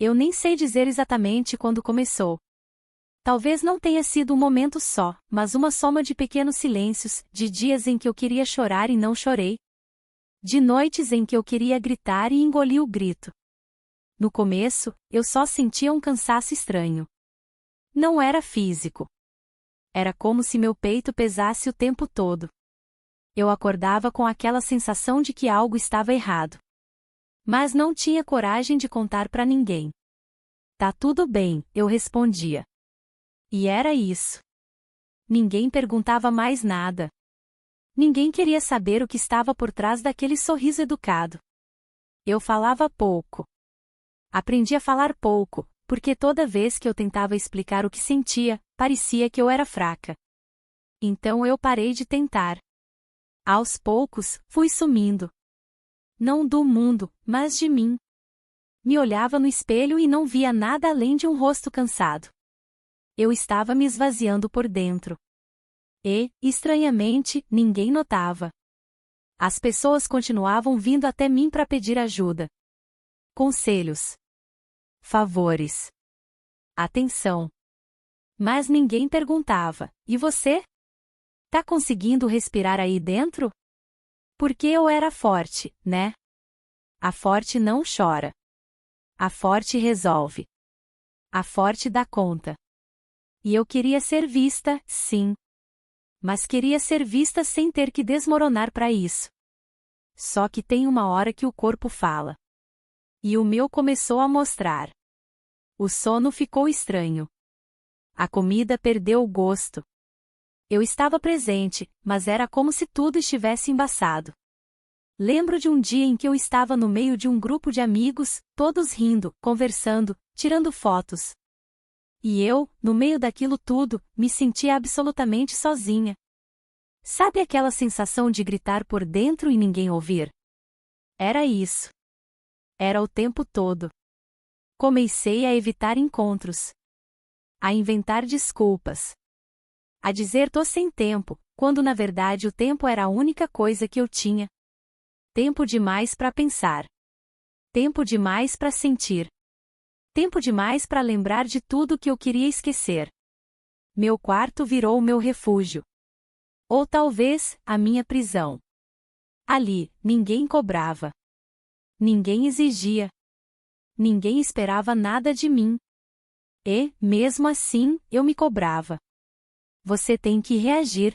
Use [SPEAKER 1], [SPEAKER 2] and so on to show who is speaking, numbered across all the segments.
[SPEAKER 1] Eu nem sei dizer exatamente quando começou. Talvez não tenha sido um momento só, mas uma soma de pequenos silêncios, de dias em que eu queria chorar e não chorei. De noites em que eu queria gritar e engoli o grito. No começo, eu só sentia um cansaço estranho. Não era físico. Era como se meu peito pesasse o tempo todo. Eu acordava com aquela sensação de que algo estava errado. Mas não tinha coragem de contar para ninguém. Tá tudo bem, eu respondia. E era isso. Ninguém perguntava mais nada. Ninguém queria saber o que estava por trás daquele sorriso educado. Eu falava pouco. Aprendi a falar pouco, porque toda vez que eu tentava explicar o que sentia, parecia que eu era fraca. Então eu parei de tentar. Aos poucos, fui sumindo. Não do mundo, mas de mim. Me olhava no espelho e não via nada além de um rosto cansado. Eu estava me esvaziando por dentro. E, estranhamente, ninguém notava. As pessoas continuavam vindo até mim para pedir ajuda. Conselhos. Favores. Atenção. Mas ninguém perguntava: e você? Tá conseguindo respirar aí dentro? Porque eu era forte, né? A forte não chora. A forte resolve. A forte dá conta. E eu queria ser vista, sim. Mas queria ser vista sem ter que desmoronar para isso. Só que tem uma hora que o corpo fala. E o meu começou a mostrar. O sono ficou estranho. A comida perdeu o gosto. Eu estava presente, mas era como se tudo estivesse embaçado. Lembro de um dia em que eu estava no meio de um grupo de amigos, todos rindo, conversando, tirando fotos. E eu, no meio daquilo tudo, me sentia absolutamente sozinha. Sabe aquela sensação de gritar por dentro e ninguém ouvir? Era isso. Era o tempo todo. Comecei a evitar encontros. A inventar desculpas. A dizer tô sem tempo, quando na verdade o tempo era a única coisa que eu tinha. Tempo demais para pensar. Tempo demais para sentir. Tempo demais para lembrar de tudo que eu queria esquecer. Meu quarto virou meu refúgio. Ou talvez, a minha prisão. Ali, ninguém cobrava. Ninguém exigia. Ninguém esperava nada de mim. E, mesmo assim, eu me cobrava. Você tem que reagir.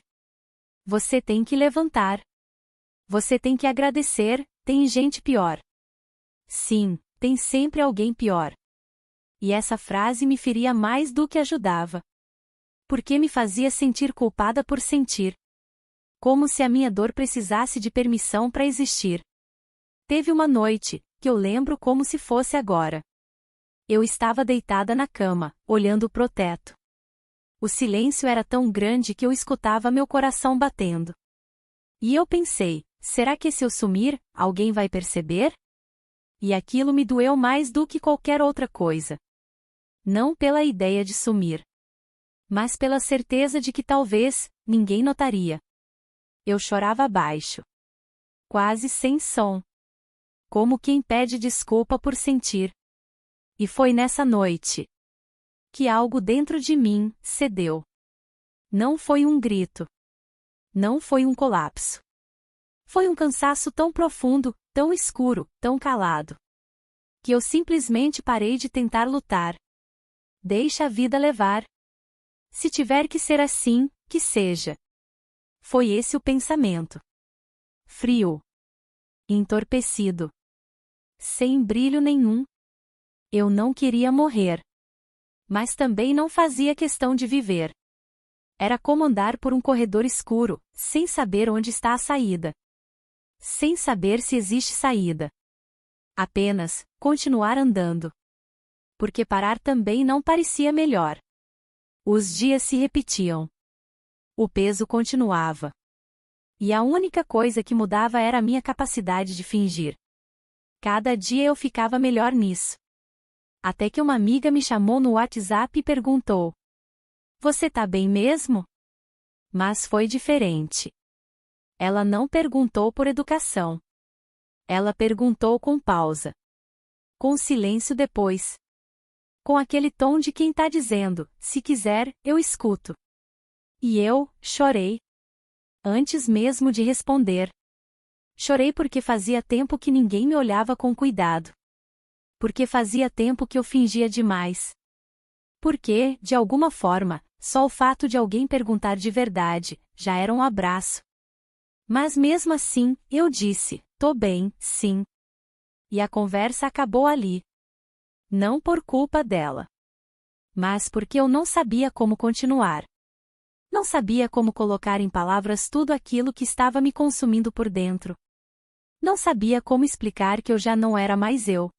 [SPEAKER 1] Você tem que levantar. Você tem que agradecer, tem gente pior. Sim, tem sempre alguém pior. E essa frase me feria mais do que ajudava. Porque me fazia sentir culpada por sentir. Como se a minha dor precisasse de permissão para existir. Teve uma noite, que eu lembro como se fosse agora. Eu estava deitada na cama, olhando pro teto. O silêncio era tão grande que eu escutava meu coração batendo. E eu pensei, será que se eu sumir, alguém vai perceber? E aquilo me doeu mais do que qualquer outra coisa. Não pela ideia de sumir. Mas pela certeza de que talvez, ninguém notaria. Eu chorava baixo. Quase sem som. Como quem pede desculpa por sentir. E foi nessa noite que algo dentro de mim cedeu. Não foi um grito. Não foi um colapso. Foi um cansaço tão profundo, tão escuro, tão calado. Que eu simplesmente parei de tentar lutar. Deixa a vida levar. Se tiver que ser assim, que seja. Foi esse o pensamento. Frio. Entorpecido. Sem brilho nenhum. Eu não queria morrer. Mas também não fazia questão de viver. Era como andar por um corredor escuro, sem saber onde está a saída. Sem saber se existe saída. Apenas, continuar andando. Porque parar também não parecia melhor. Os dias se repetiam. O peso continuava. E a única coisa que mudava era a minha capacidade de fingir. Cada dia eu ficava melhor nisso. Até que uma amiga me chamou no WhatsApp e perguntou: Você tá bem mesmo? Mas foi diferente. Ela não perguntou por educação. Ela perguntou com pausa. Com silêncio depois. com aquele tom de quem tá dizendo: se quiser, eu escuto. E eu chorei. Antes mesmo de responder. Chorei porque fazia tempo que ninguém me olhava com cuidado. Porque fazia tempo que eu fingia demais. Porque, de alguma forma, só o fato de alguém perguntar de verdade, já era um abraço. Mas mesmo assim, eu disse: tô bem, sim. E a conversa acabou ali. Não por culpa dela. Mas porque eu não sabia como continuar. Não sabia como colocar em palavras tudo aquilo que estava me consumindo por dentro. Não sabia como explicar que eu já não era mais eu.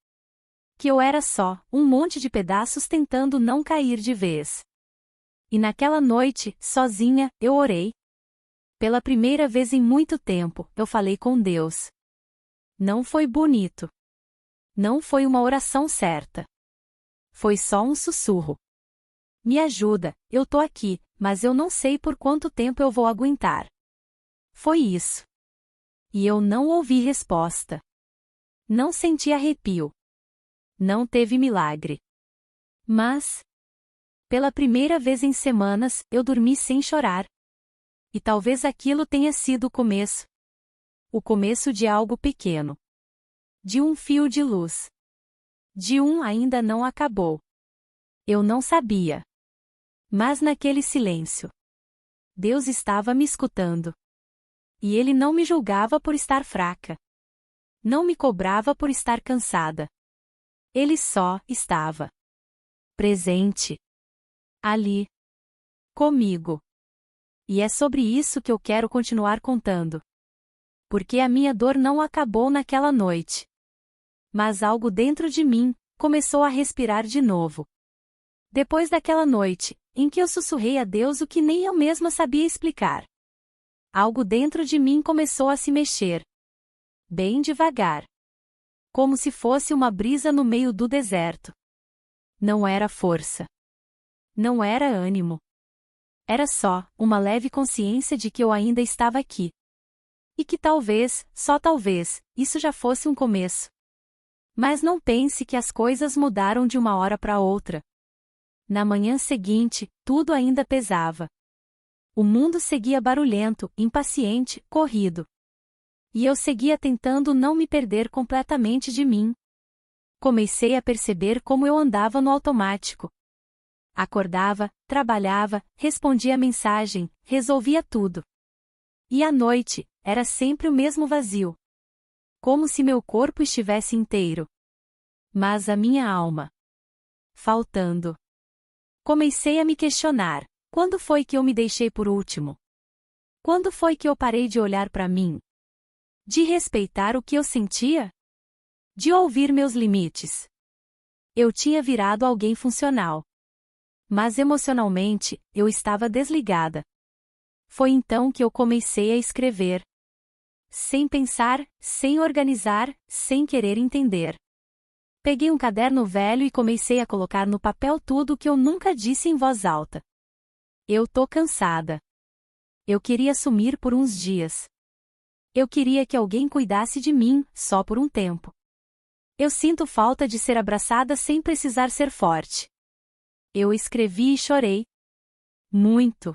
[SPEAKER 1] Que eu era só um monte de pedaços tentando não cair de vez. E naquela noite, sozinha, eu orei. Pela primeira vez em muito tempo, eu falei com Deus. Não foi bonito. Não foi uma oração certa. Foi só um sussurro. Me ajuda, eu tô aqui, mas eu não sei por quanto tempo eu vou aguentar. Foi isso. E eu não ouvi resposta. Não senti arrepio. Não teve milagre. Mas, pela primeira vez em semanas, eu dormi sem chorar. E talvez aquilo tenha sido o começo. O começo de algo pequeno. De um fio de luz. De um ainda não acabou. Eu não sabia. Mas naquele silêncio, Deus estava me escutando. E Ele não me julgava por estar fraca. Não me cobrava por estar cansada. Ele só estava presente. Ali. Comigo. E é sobre isso que eu quero continuar contando. Porque a minha dor não acabou naquela noite. Mas algo dentro de mim começou a respirar de novo. Depois daquela noite, em que eu sussurrei a Deus o que nem eu mesma sabia explicar. Algo dentro de mim começou a se mexer. Bem devagar. Como se fosse uma brisa no meio do deserto. Não era força. Não era ânimo. Era só uma leve consciência de que eu ainda estava aqui. E que talvez, só talvez, isso já fosse um começo. Mas não pense que as coisas mudaram de uma hora para outra. Na manhã seguinte, tudo ainda pesava. O mundo seguia barulhento, impaciente, corrido. E eu seguia tentando não me perder completamente de mim. Comecei a perceber como eu andava no automático. Acordava, trabalhava, respondia mensagem, resolvia tudo. E à noite, era sempre o mesmo vazio. Como se meu corpo estivesse inteiro. Mas a minha alma. Faltando. Comecei a me questionar: quando foi que eu me deixei por último? Quando foi que eu parei de olhar para mim? De respeitar o que eu sentia? De ouvir meus limites? Eu tinha virado alguém funcional. Mas emocionalmente, eu estava desligada. Foi então que eu comecei a escrever. Sem pensar, sem organizar, sem querer entender. Peguei um caderno velho e comecei a colocar no papel tudo o que eu nunca disse em voz alta. Eu tô cansada. Eu queria sumir por uns dias. Eu queria que alguém cuidasse de mim, só por um tempo. Eu sinto falta de ser abraçada sem precisar ser forte. Eu escrevi e chorei. Muito.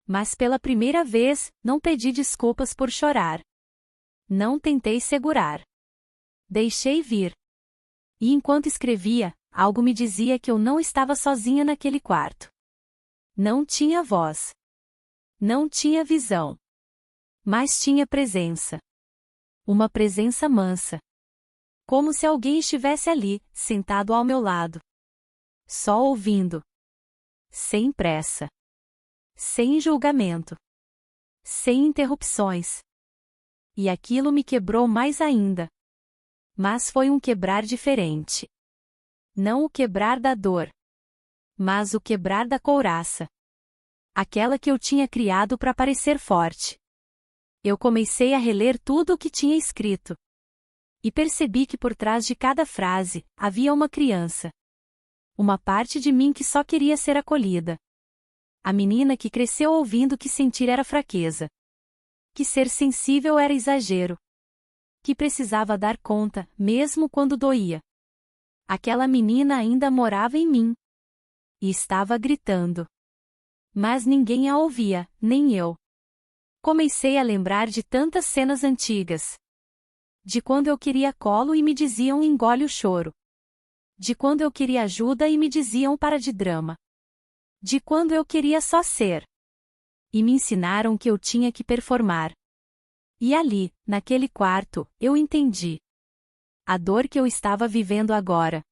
[SPEAKER 1] Mas pela primeira vez, não pedi desculpas por chorar. Não tentei segurar. Deixei vir. E enquanto escrevia, algo me dizia que eu não estava sozinha naquele quarto. Não tinha voz. Não tinha visão. Mas tinha presença. Uma presença mansa. Como se alguém estivesse ali, sentado ao meu lado. Só ouvindo. Sem pressa. Sem julgamento. Sem interrupções. E aquilo me quebrou mais ainda. Mas foi um quebrar diferente. Não o quebrar da dor. Mas o quebrar da couraça. Aquela que eu tinha criado para parecer forte. Eu comecei a reler tudo o que tinha escrito. E percebi que por trás de cada frase, havia uma criança. Uma parte de mim que só queria ser acolhida. A menina que cresceu ouvindo que sentir era fraqueza. Que ser sensível era exagero. Que precisava dar conta, mesmo quando doía. Aquela menina ainda morava em mim. E estava gritando. Mas ninguém a ouvia, nem eu. Comecei a lembrar de tantas cenas antigas. De quando eu queria colo e me diziam engole o choro. De quando eu queria ajuda e me diziam para de drama. De quando eu queria só ser. E me ensinaram que eu tinha que performar. E ali, naquele quarto, eu entendi. A dor que eu estava vivendo agora.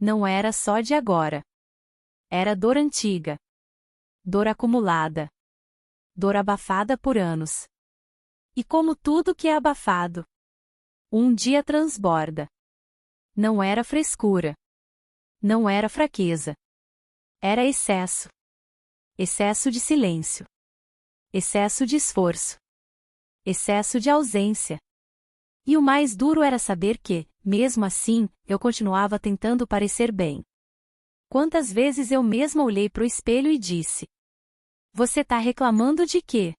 [SPEAKER 1] Não era só de agora. Era dor antiga. Dor acumulada. Dor abafada por anos. E como tudo que é abafado, um dia transborda. Não era frescura. Não era fraqueza. Era excesso. Excesso de silêncio. Excesso de esforço. Excesso de ausência. E o mais duro era saber que, mesmo assim, eu continuava tentando parecer bem. Quantas vezes eu mesma olhei pro espelho e disse: Você tá reclamando de quê?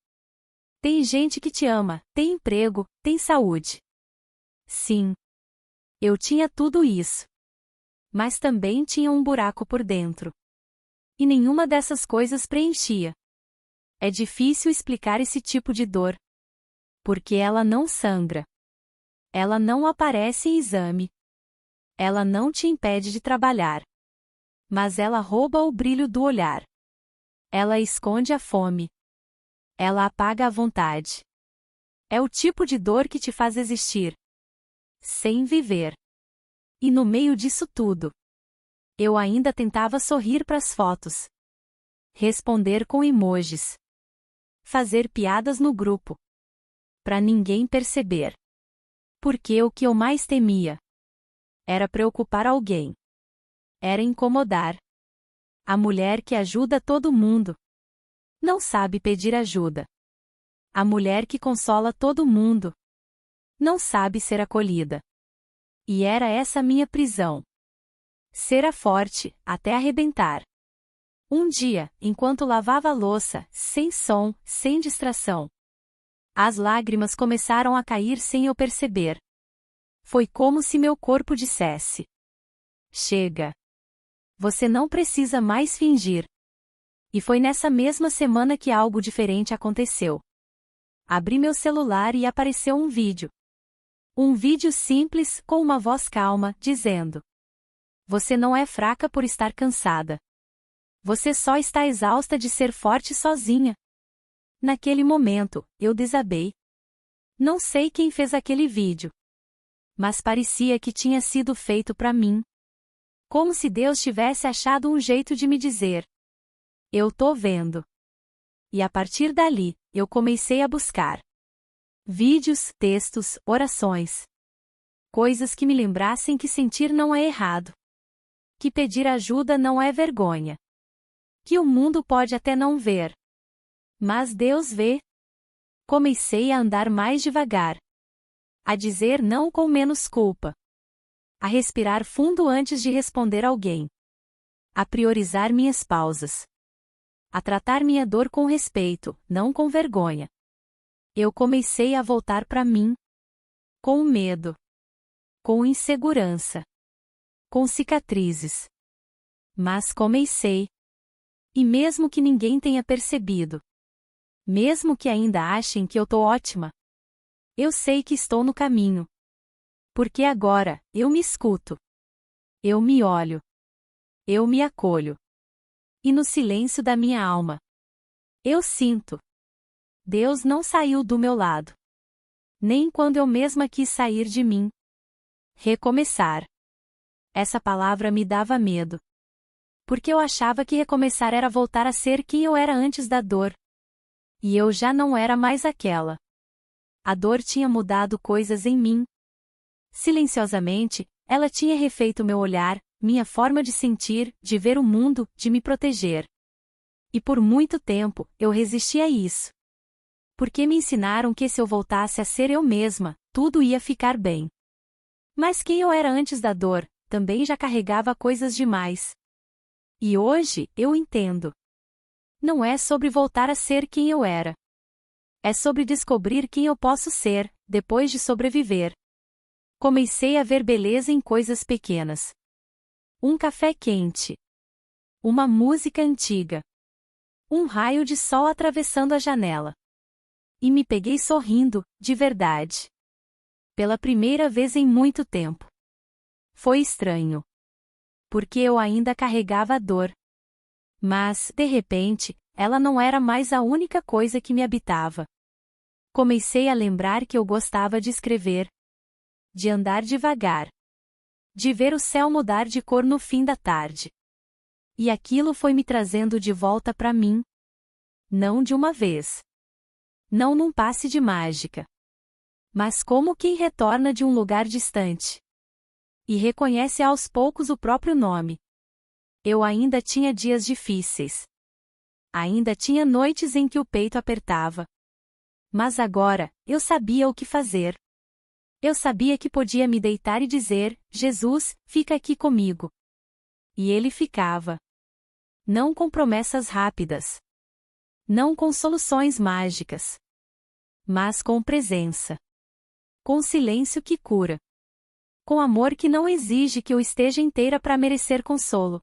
[SPEAKER 1] Tem gente que te ama, tem emprego, tem saúde. Sim. Eu tinha tudo isso. Mas também tinha um buraco por dentro. E nenhuma dessas coisas preenchia. É difícil explicar esse tipo de dor. Porque ela não sangra. Ela não aparece em exame. Ela não te impede de trabalhar. Mas ela rouba o brilho do olhar. Ela esconde a fome. Ela apaga a vontade. É o tipo de dor que te faz existir. Sem viver. E no meio disso tudo, eu ainda tentava sorrir pras fotos. Responder com emojis. Fazer piadas no grupo. Pra ninguém perceber. Porque o que eu mais temia era preocupar alguém. Era incomodar. A mulher que ajuda todo mundo. Não sabe pedir ajuda. A mulher que consola todo mundo. Não sabe ser acolhida. E era essa minha prisão. Ser a forte, até arrebentar. Um dia, enquanto lavava a louça, sem som, sem distração, as lágrimas começaram a cair sem eu perceber. Foi como se meu corpo dissesse: Chega. Você não precisa mais fingir. E foi nessa mesma semana que algo diferente aconteceu. Abri meu celular e apareceu um vídeo. Um vídeo simples, com uma voz calma, dizendo: Você não é fraca por estar cansada. Você só está exausta de ser forte sozinha. Naquele momento, eu desabei. Não sei quem fez aquele vídeo. Mas parecia que tinha sido feito para mim. Como se Deus tivesse achado um jeito de me dizer: Eu tô vendo. E a partir dali, eu comecei a buscar vídeos, textos, orações. Coisas que me lembrassem que sentir não é errado. Que pedir ajuda não é vergonha. Que o mundo pode até não ver. Mas Deus vê. Comecei a andar mais devagar. A dizer não com menos culpa. A respirar fundo antes de responder alguém. A priorizar minhas pausas. A tratar minha dor com respeito, não com vergonha. Eu comecei a voltar para mim. Com medo. Com insegurança. Com cicatrizes. Mas comecei. E mesmo que ninguém tenha percebido. Mesmo que ainda achem que eu tô ótima. Eu sei que estou no caminho. Porque agora, eu me escuto. Eu me olho. Eu me acolho. E no silêncio da minha alma, eu sinto. Deus não saiu do meu lado. Nem quando eu mesma quis sair de mim. Recomeçar. Essa palavra me dava medo. Porque eu achava que recomeçar era voltar a ser quem eu era antes da dor. E eu já não era mais aquela. A dor tinha mudado coisas em mim. Silenciosamente, ela tinha refeito meu olhar, minha forma de sentir, de ver o mundo, de me proteger. E por muito tempo, eu resisti a isso. Porque me ensinaram que se eu voltasse a ser eu mesma, tudo ia ficar bem. Mas quem eu era antes da dor, também já carregava coisas demais. E hoje, eu entendo. Não é sobre voltar a ser quem eu era. É sobre descobrir quem eu posso ser, depois de sobreviver. Comecei a ver beleza em coisas pequenas. Um café quente. Uma música antiga. Um raio de sol atravessando a janela. E me peguei sorrindo, de verdade. Pela primeira vez em muito tempo. Foi estranho. Porque eu ainda carregava a dor. Mas, de repente, ela não era mais a única coisa que me habitava. Comecei a lembrar que eu gostava de escrever. De andar devagar. De ver o céu mudar de cor no fim da tarde. E aquilo foi me trazendo de volta para mim. Não de uma vez. Não num passe de mágica. Mas como quem retorna de um lugar distante. E reconhece aos poucos o próprio nome. Eu ainda tinha dias difíceis. Ainda tinha noites em que o peito apertava. Mas agora, eu sabia o que fazer. Eu sabia que podia me deitar e dizer, Jesus, fica aqui comigo. E ele ficava. Não com promessas rápidas. Não com soluções mágicas. Mas com presença. Com silêncio que cura. Com amor que não exige que eu esteja inteira para merecer consolo.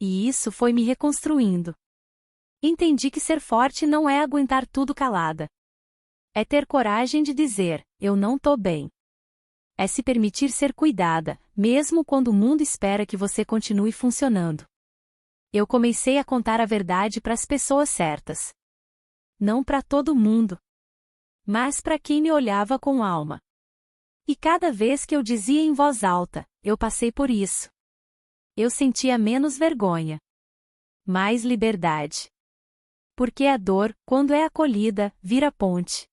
[SPEAKER 1] E isso foi me reconstruindo. Entendi que ser forte não é aguentar tudo calada. É ter coragem de dizer, eu não tô bem. É se permitir ser cuidada, mesmo quando o mundo espera que você continue funcionando. Eu comecei a contar a verdade para as pessoas certas. Não para todo mundo. Mas para quem me olhava com alma. E cada vez que eu dizia em voz alta, eu passei por isso. Eu sentia menos vergonha. Mais liberdade. Porque a dor, quando é acolhida, vira ponte.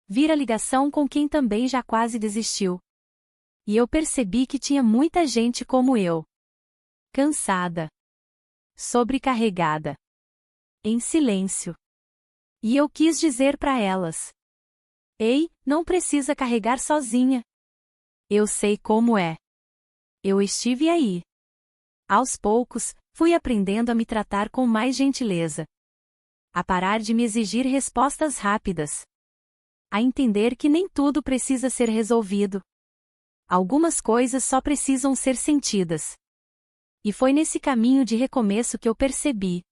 [SPEAKER 1] Vira ligação com quem também já quase desistiu. E eu percebi que tinha muita gente como eu. Cansada. Sobrecarregada. Em silêncio. E eu quis dizer para elas. Ei, não precisa carregar sozinha. Eu sei como é. Eu estive aí. Aos poucos, fui aprendendo a me tratar com mais gentileza. A parar de me exigir respostas rápidas. A entender que nem tudo precisa ser resolvido. Algumas coisas só precisam ser sentidas. E foi nesse caminho de recomeço que eu percebi.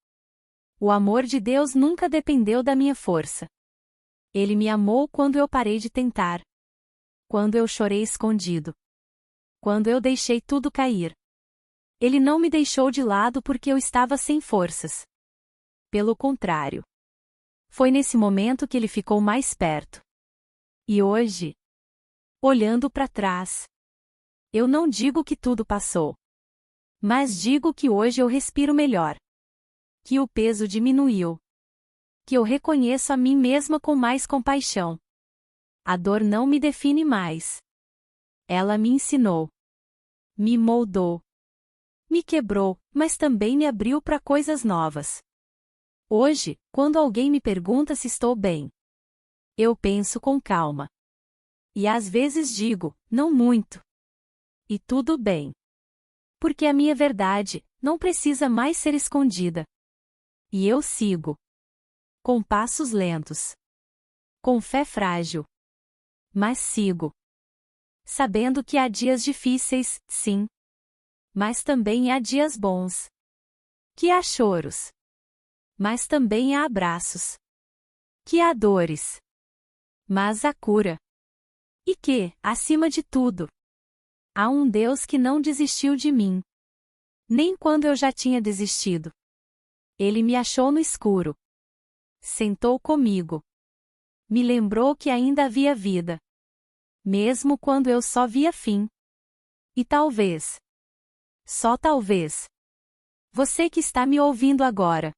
[SPEAKER 1] O amor de Deus nunca dependeu da minha força. Ele me amou quando eu parei de tentar. Quando eu chorei escondido. Quando eu deixei tudo cair. Ele não me deixou de lado porque eu estava sem forças. Pelo contrário. Foi nesse momento que ele ficou mais perto. E hoje, olhando para trás, eu não digo que tudo passou. Mas digo que hoje eu respiro melhor. Que o peso diminuiu. Que eu reconheço a mim mesma com mais compaixão. A dor não me define mais. Ela me ensinou. Me moldou. Me quebrou, mas também me abriu para coisas novas. Hoje, quando alguém me pergunta se estou bem, eu penso com calma. E às vezes digo, não muito. E tudo bem. Porque a minha verdade não precisa mais ser escondida. E eu sigo. Com passos lentos. Com fé frágil. Mas sigo. Sabendo que há dias difíceis, sim. Mas também há dias bons. Que há choros. Mas também há abraços. Que há dores. Mas há cura. E que, acima de tudo, há um Deus que não desistiu de mim. Nem quando eu já tinha desistido. Ele me achou no escuro. Sentou comigo. Me lembrou que ainda havia vida. Mesmo quando eu só via fim. E talvez. Só talvez. Você que está me ouvindo agora.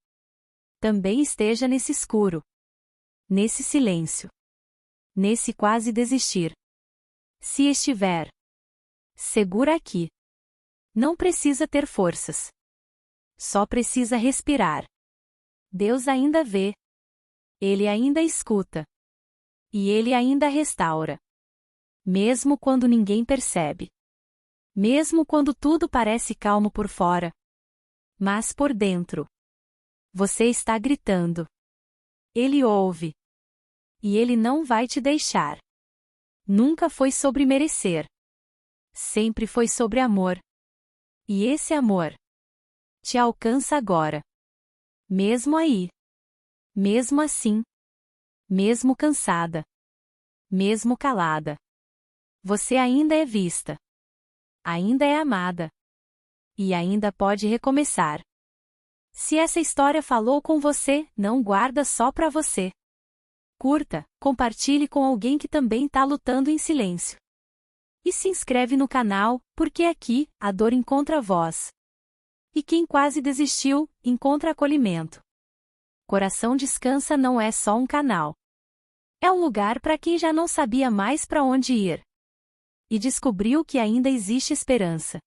[SPEAKER 1] Também esteja nesse escuro. Nesse silêncio. Nesse quase desistir. Se estiver. Segura aqui. Não precisa ter forças. Só precisa respirar. Deus ainda vê. Ele ainda escuta. E Ele ainda restaura. Mesmo quando ninguém percebe. Mesmo quando tudo parece calmo por fora. Mas por dentro. Você está gritando. Ele ouve. E Ele não vai te deixar. Nunca foi sobre merecer. Sempre foi sobre amor. E esse amor te alcança agora. Mesmo aí. Mesmo assim. Mesmo cansada. Mesmo calada. Você ainda é vista. Ainda é amada. E ainda pode recomeçar. Se essa história falou com você, não guarda só pra você. Curta, compartilhe com alguém que também tá lutando em silêncio. E se inscreve no canal, porque aqui, a dor encontra voz. E quem quase desistiu, encontra acolhimento. Coração Descansa não é só um canal. É um lugar para quem já não sabia mais para onde ir. E descobriu que ainda existe esperança.